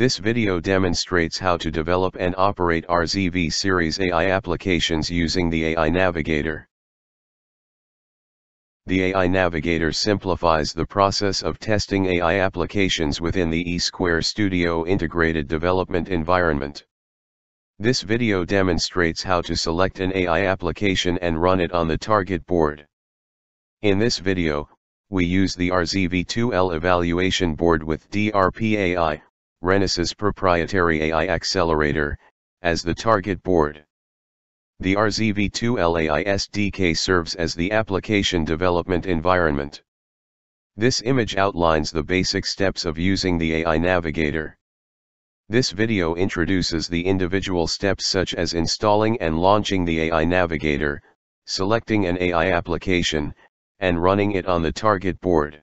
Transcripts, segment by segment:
This video demonstrates how to develop and operate RZV series AI applications using the AI Navigator. The AI Navigator simplifies the process of testing AI applications within the eSquare Studio integrated development environment. This video demonstrates how to select an AI application and run it on the target board. In this video, we use the RZV2L evaluation board with DRP-AI, Renesas proprietary AI accelerator, as the target board. The RZV2L AI SDK serves as the application development environment. This image outlines the basic steps of using the AI Navigator. This video introduces the individual steps such as installing and launching the AI Navigator, selecting an AI application, and running it on the target board.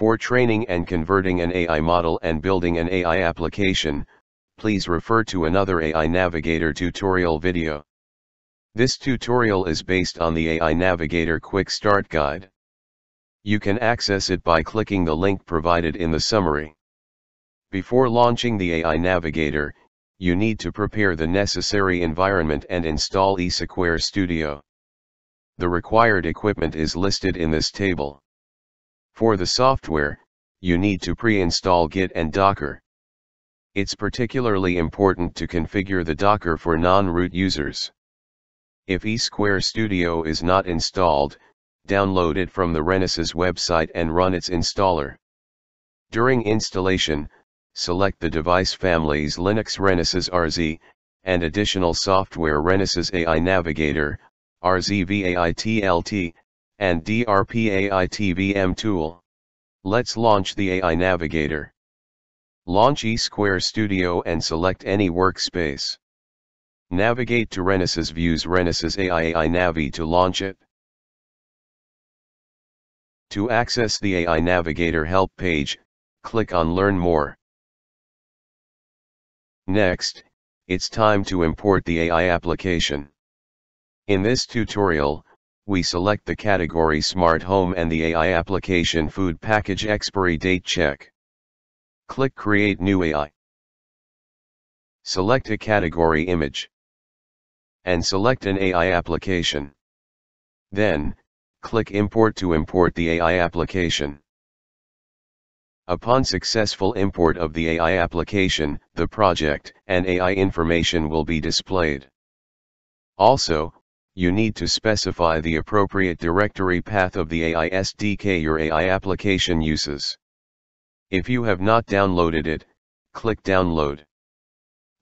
For training and converting an AI model and building an AI application, please refer to another AI Navigator tutorial video. This tutorial is based on the AI Navigator Quick Start Guide. You can access it by clicking the link provided in the summary. Before launching the AI Navigator, you need to prepare the necessary environment and install eSquare Studio. The required equipment is listed in this table. For the software, you need to pre-install Git and Docker. It's particularly important to configure the Docker for non-root users. If eSquare Studio is not installed, download it from the Renesas website and run its installer. During installation, select the device families Linux Renesas RZ, and additional software Renesas AI Navigator, RZV AI TLT, and DRP AI TVM tool. Let's launch the AI Navigator. Launch eSquare Studio and select any workspace. Navigate to Renesas Views Renesas AI Navi to launch it. To access the AI Navigator help page, click on Learn More. Next, it's time to import the AI application. In this tutorial, we select the category Smart Home and the AI application Food Package Expiry Date Check. Click Create New AI. Select a category image. And select an AI application. Then, click Import to import the AI application. Upon successful import of the AI application, the project and AI information will be displayed. Also, you need to specify the appropriate directory path of the AI SDK your AI application uses. If you have not downloaded it, click Download.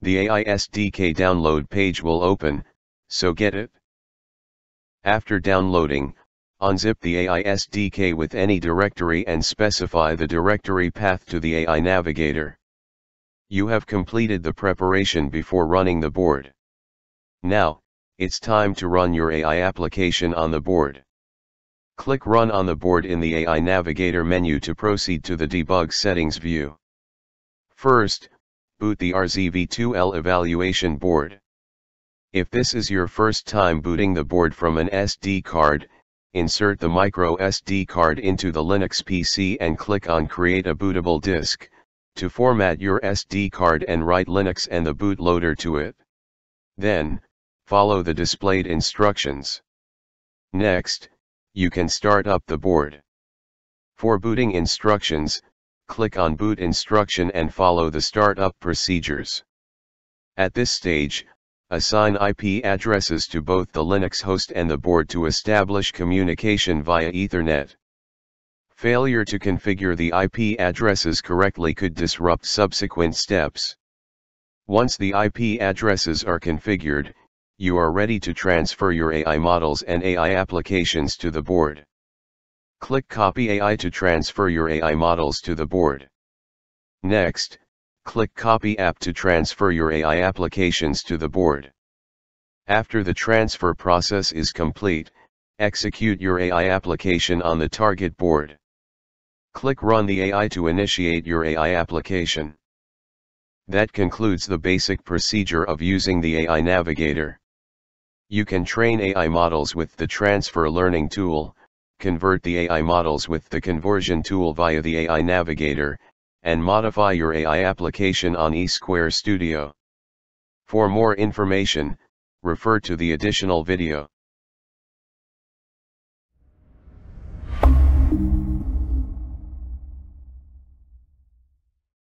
The AI SDK download page will open, so get it. After downloading, unzip the AI SDK with any directory and specify the directory path to the AI Navigator. You have completed the preparation before running the board. Now, it's time to run your AI application on the board. Click Run on the board in the AI Navigator menu to proceed to the Debug Settings view. First, boot the RZV2L evaluation board. If this is your first time booting the board from an SD card, insert the micro SD card into the Linux PC and click on Create a bootable disk, to format your SD card and write Linux and the bootloader to it. Then, follow the displayed instructions. Next, you can start up the board. For booting instructions, click on Boot Instruction and follow the startup procedures. At this stage, assign IP addresses to both the Linux host and the board to establish communication via Ethernet. Failure to configure the IP addresses correctly could disrupt subsequent steps. Once the IP addresses are configured, you are ready to transfer your AI models and AI applications to the board. Click Copy AI to transfer your AI models to the board. Next, click Copy App to transfer your AI applications to the board. After the transfer process is complete, execute your AI application on the target board. Click Run the AI to initiate your AI application. That concludes the basic procedure of using the AI Navigator. You can train AI models with the Transfer Learning tool, convert the AI models with the Conversion tool via the AI Navigator, and modify your AI application on eSquare Studio. For more information, refer to the additional video.